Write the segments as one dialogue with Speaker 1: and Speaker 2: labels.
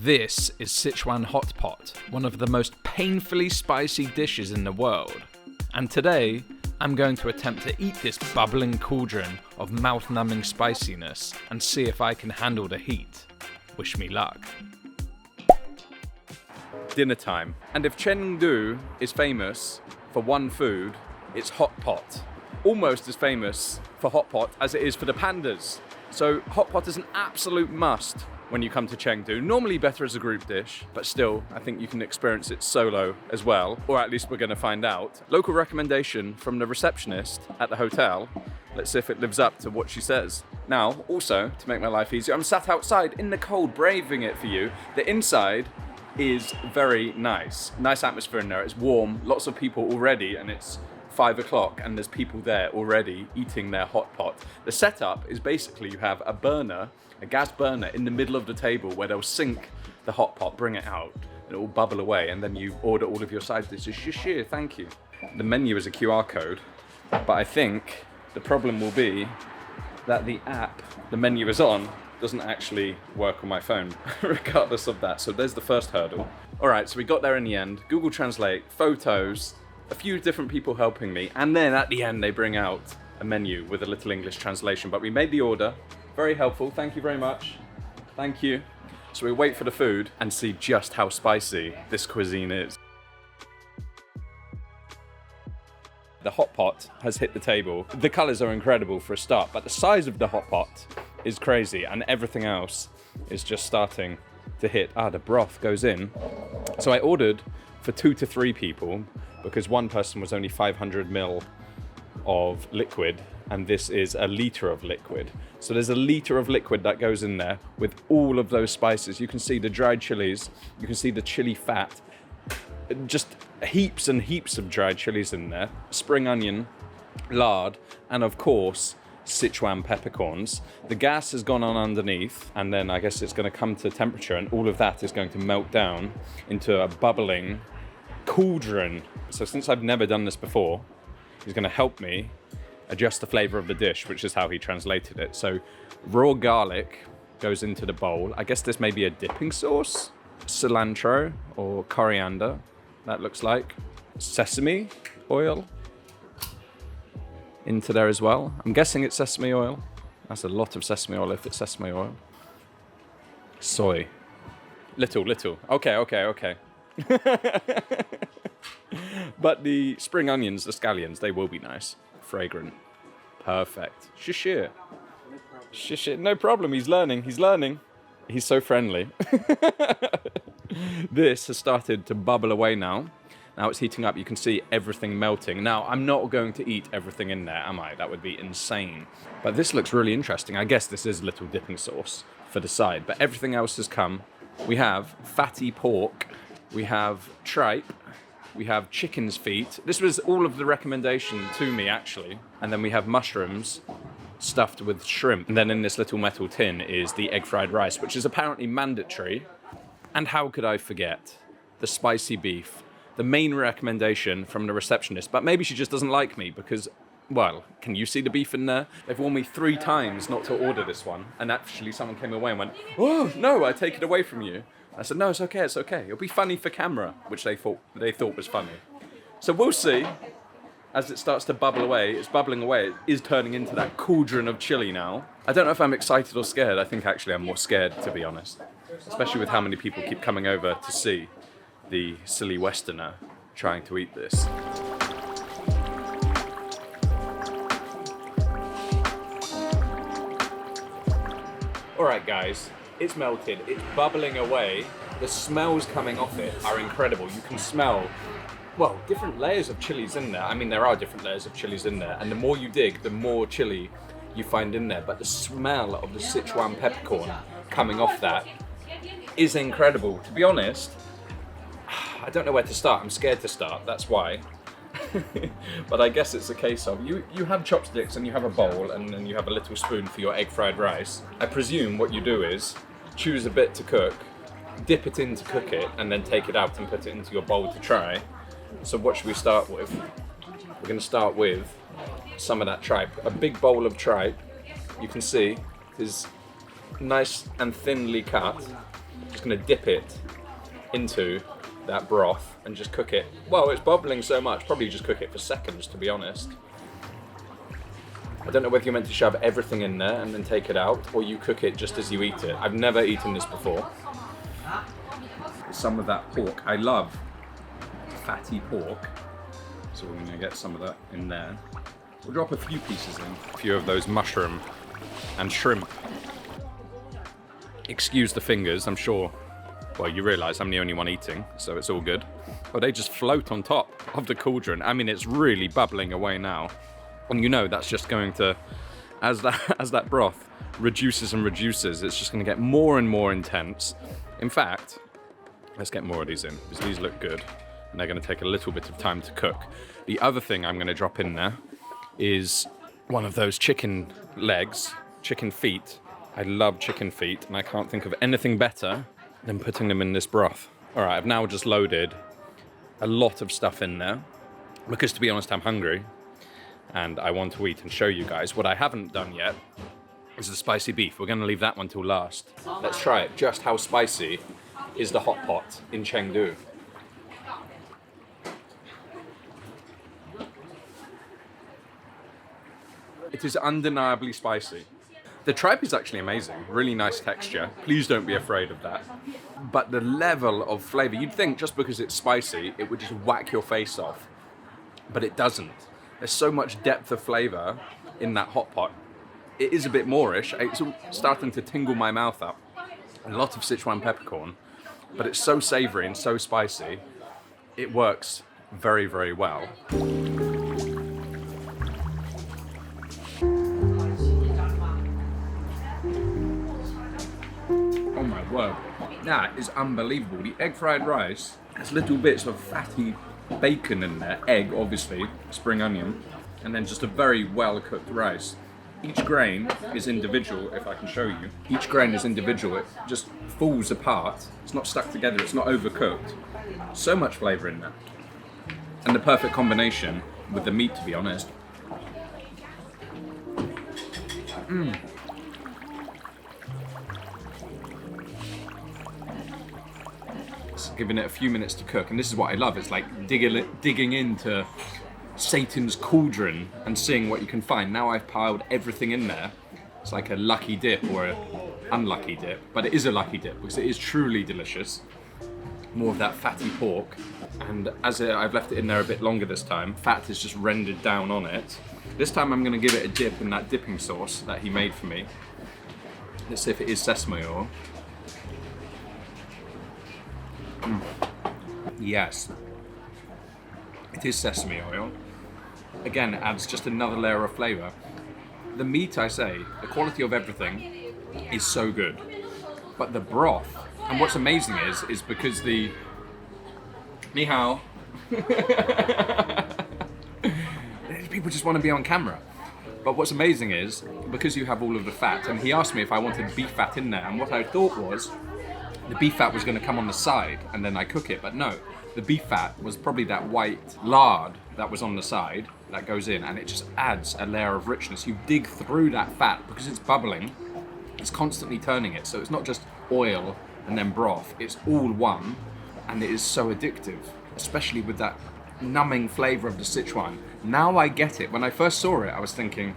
Speaker 1: This is Sichuan hotpot, one of the most painfully spicy dishes in the world. And today, I'm going to attempt to eat this bubbling cauldron of mouth-numbing spiciness and see if I can handle the heat. Wish me luck. Dinner time. And if Chengdu is famous for one food, it's hotpot. Almost as famous for hotpot as it is for the pandas. So hotpot is an absolute must when you come to Chengdu. Normally better as a group dish, but still, I think you can experience it solo as well, or at least we're gonna find out. Local recommendation from the receptionist at the hotel. Let's see if it lives up to what she says. Now, also, to make my life easier, I'm sat outside in the cold, braving it for you. The inside is very nice. Nice atmosphere in there, it's warm, lots of people already, and it's 5 o'clock and there's people there already eating their hot pot. The setup is basically you have a burner, a gas burner in the middle of the table where they'll sink the hot pot, bring it out, and it will bubble away, and then you order all of your side dishes. Shishir, thank you. The menu is a QR code, but I think the problem will be that the app the menu is on doesn't actually work on my phone, regardless of that. So there's the first hurdle. All right, so we got there in the end. Google Translate, photos, a few different people helping me, and then at the end they bring out a menu with a little English translation. But we made the order. Very helpful, thank you very much. Thank you. So we wait for the food and see just how spicy this cuisine is. The hot pot has hit the table. The colors are incredible for a start, but the size of the hot pot is crazy, and everything else is just starting to hit. The broth goes in. So I ordered for 2 to 3 people because one person was only 500 ml of liquid, and this is a liter of liquid. So there's a liter of liquid that goes in there with all of those spices. You can see the dried chilies, you can see the chili fat, just heaps and heaps of dried chilies in there, spring onion, lard, and of course, Sichuan peppercorns. The gas has gone on underneath, and then I guess it's gonna come to temperature, and all of that is going to melt down into a bubbling cauldron. So since I've never done this before, he's gonna help me adjust the flavor of the dish, which is how he translated it. So raw garlic goes into the bowl. I guess this may be a dipping sauce. Cilantro or coriander, that looks like. Sesame oil into there as well. I'm guessing it's sesame oil. That's a lot of sesame oil if it's sesame oil. Soy. Little. Okay. But the spring onions, the scallions, they will be nice. Fragrant. Perfect. Shishir. No problem. He's learning. He's so friendly. This has started to bubble away now. Now it's heating up. You can see everything melting. Now, I'm not going to eat everything in there, am I? That would be insane. But this looks really interesting. I guess this is a little dipping sauce for the side. But everything else has come. We have fatty pork. We have tripe. We have chicken's feet. This was all of the recommendation to me, actually. And then we have mushrooms stuffed with shrimp. And then in this little metal tin is the egg fried rice, which is apparently mandatory. And how could I forget the spicy beef, the main recommendation from the receptionist. But maybe she just doesn't like me because, well, can you see the beef in there? They've warned me 3 times not to order this one. And actually someone came away and went, "Oh, no, I take it away from you." I said, "No, it's okay. It'll be funny for camera," which they thought was funny. So we'll see. As it starts to bubble away, it's bubbling away. It is turning into that cauldron of chili now. I don't know if I'm excited or scared. I think actually I'm more scared, to be honest. Especially with how many people keep coming over to see the silly Westerner trying to eat this. All right, guys. It's melted, it's bubbling away. The smells coming off it are incredible. You can smell, well, different layers of chilies in there. I mean, there are different layers of chilies in there. And the more you dig, the more chili you find in there. But the smell of the Sichuan peppercorn coming off that is incredible. To be honest, I don't know where to start. I'm scared to start, that's why. But I guess it's a case of you have chopsticks and you have a bowl and then you have a little spoon for your egg fried rice. I presume what you do is choose a bit to cook, dip it in to cook it, and then take it out and put it into your bowl to try. So what should we start with? We're going to start with some of that tripe. A big bowl of tripe, you can see, is nice and thinly cut. Just gonna dip it into that broth and just cook it. Well, it's bubbling so much, probably just cook it for seconds, to be honest. I don't know whether you're meant to shove everything in there and then take it out, or you cook it just as you eat it. I've never eaten this before. Some of that pork. I love fatty pork. So we're gonna get some of that in there. We'll drop a few pieces in. A few of those mushroom and shrimp. Excuse the fingers, I'm sure. Well, you realise I'm the only one eating, so it's all good. Oh, they just float on top of the cauldron. I mean, it's really bubbling away now. And you know that's just going to, as that broth reduces and reduces, it's just going to get more and more intense. In fact, let's get more of these in, because these look good. And they're going to take a little bit of time to cook. The other thing I'm going to drop in there is one of those chicken legs, chicken feet. I love chicken feet, and I can't think of anything better than putting them in this broth. All right, I've now just loaded a lot of stuff in there, because to be honest, I'm hungry, and I want to eat and show you guys. What I haven't done yet is the spicy beef. We're gonna leave that one till last. Let's try it. Just how spicy is the hot pot in Chengdu? It is undeniably spicy. The tripe is actually amazing, really nice texture. Please don't be afraid of that. But the level of flavor, you'd think just because it's spicy, it would just whack your face off. But it doesn't. There's so much depth of flavor in that hot pot. It is a bit Moorish. It's starting to tingle my mouth up. A lot of Sichuan peppercorn, but it's so savory and so spicy. It works very, very well. Oh my word, that is unbelievable. The egg fried rice has little bits of fatty bacon in there, egg obviously, spring onion, and then just a very well cooked rice. Each grain is individual, if I can show you. Each grain is individual, it just falls apart. It's not stuck together, it's not overcooked. So much flavour in there. And the perfect combination with the meat, to be honest. Giving it a few minutes to cook, and this is what I love. It's like digging into Satan's cauldron and seeing what you can find. Now I've piled everything in there. It's like a lucky dip or an unlucky dip, but it is a lucky dip because it is truly delicious. More of that fatty pork, and as I've left it in there a bit longer this time, fat is just rendered down on it. This time I'm going to give it a dip in that dipping sauce that he made for me. Let's see if it is sesame-oil. Yes, it is sesame oil. Again, it adds just another layer of flavour. The meat, I say, the quality of everything is so good. But the broth, and what's amazing is because the... Ni hao. People just want to be on camera. But what's amazing is, because you have all of the fat, and he asked me if I wanted beef fat in there, and what I thought was, the beef fat was going to come on the side and then I cook it, but no. The beef fat was probably that white lard that was on the side that goes in, and it just adds a layer of richness. You dig through that fat because it's bubbling, it's constantly turning it, so it's not just oil and then broth, it's all one, and it is so addictive, especially with that numbing flavour of the Sichuan. Now I get it. When I first saw it, I was thinking,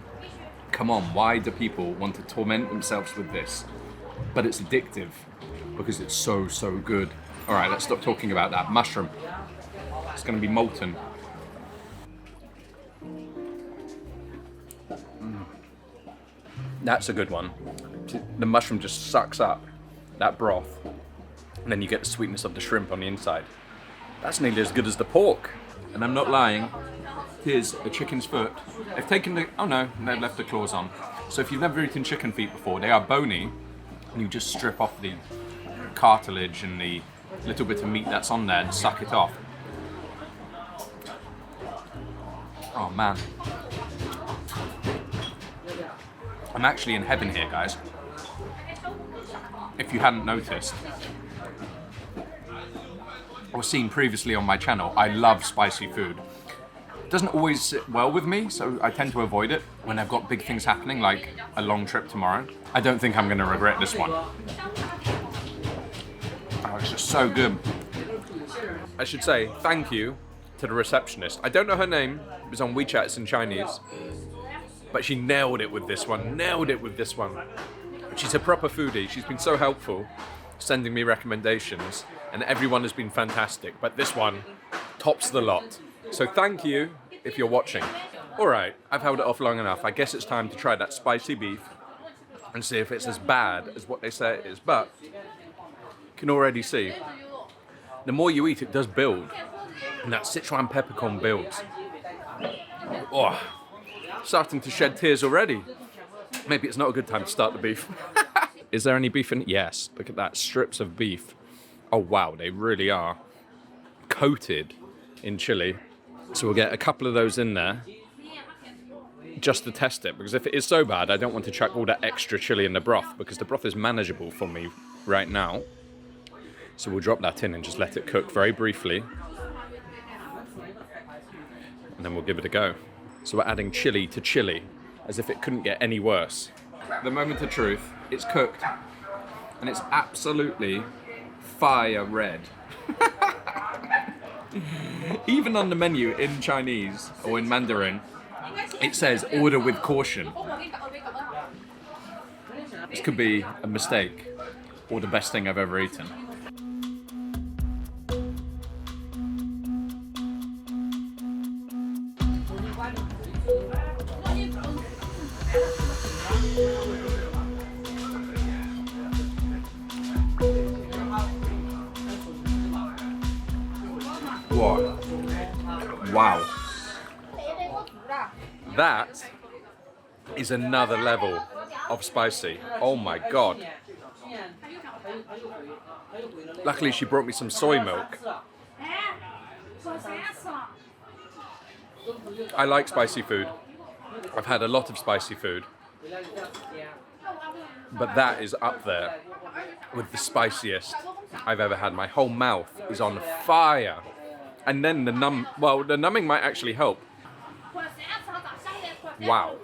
Speaker 1: come on, why do people want to torment themselves with this? But it's addictive. Because it's so, so good. All right, let's stop talking about that. Mushroom. It's going to be molten. That's a good one. The mushroom just sucks up that broth. And then you get the sweetness of the shrimp on the inside. That's nearly as good as the pork. And I'm not lying. Here's a chicken's foot. They've taken the... Oh no, they've left the claws on. So if you've never eaten chicken feet before, they are bony. And you just strip off the cartilage and the little bit of meat that's on there and suck it off. Oh man. I'm actually in heaven here, guys. If you hadn't noticed, or seen previously on my channel, I love spicy food. It doesn't always sit well with me, so I tend to avoid it when I've got big things happening, like a long trip tomorrow. I don't think I'm going to regret this one. It's just so good. I should say thank you to the receptionist. I don't know her name. It was on WeChat, it's in Chinese. But she nailed it with this one. She's a proper foodie. She's been so helpful, sending me recommendations, and everyone has been fantastic. But this one tops the lot. So thank you if you're watching. All right, I've held it off long enough. I guess it's time to try that spicy beef and see if it's as bad as what they say it is. But you can already see, the more you eat, it does build. And that Sichuan peppercorn builds. Oh, starting to shed tears already. Maybe it's not a good time to start the beef. Is there any beef in it? Yes, look at that, strips of beef. Oh wow, they really are coated in chili. So we'll get a couple of those in there just to test it, because if it is so bad, I don't want to chuck all that extra chili in the broth, because the broth is manageable for me right now. So we'll drop that in and just let it cook very briefly. And then we'll give it a go. So we're adding chili to chili, as if it couldn't get any worse. The moment of truth, it's cooked, and it's absolutely fire red. Even on the menu in Chinese or in Mandarin, it says order with caution. This could be a mistake or the best thing I've ever eaten. Whoa. Wow. That is another level of spicy. Oh my god. Luckily she brought me some soy milk. I like spicy food. I've had a lot of spicy food. But that is up there with the spiciest I've ever had. My whole mouth is on fire. And then the numbing might actually help. Wow.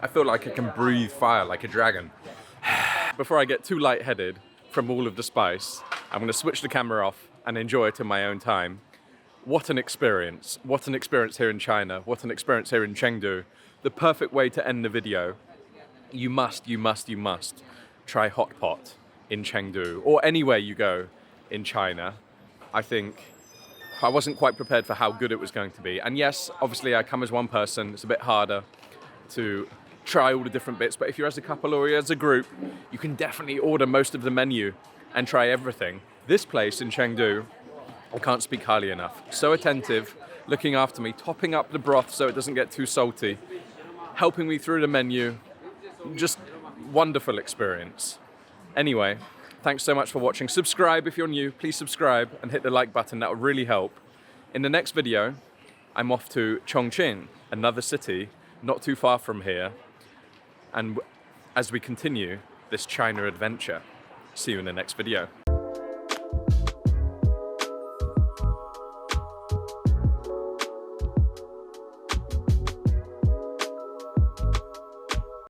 Speaker 1: I feel like I can breathe fire like a dragon. Before I get too lightheaded from all of the spice, I'm going to switch the camera off and enjoy it in my own time. What an experience. What an experience here in China. What an experience here in Chengdu. The perfect way to end the video. You must try hotpot in Chengdu, or anywhere you go in China. I think I wasn't quite prepared for how good it was going to be. And yes, obviously I come as one person. It's a bit harder to try all the different bits, but if you're as a couple or you're as a group, you can definitely order most of the menu and try everything. This place in Chengdu, I can't speak highly enough. So attentive, looking after me, topping up the broth so it doesn't get too salty, helping me through the menu. Just wonderful experience. Anyway, thanks so much for watching. Subscribe if you're new, please subscribe and hit the like button, that would really help. In the next video, I'm off to Chongqing, another city not too far from here, and as we continue this China adventure. See you in the next video.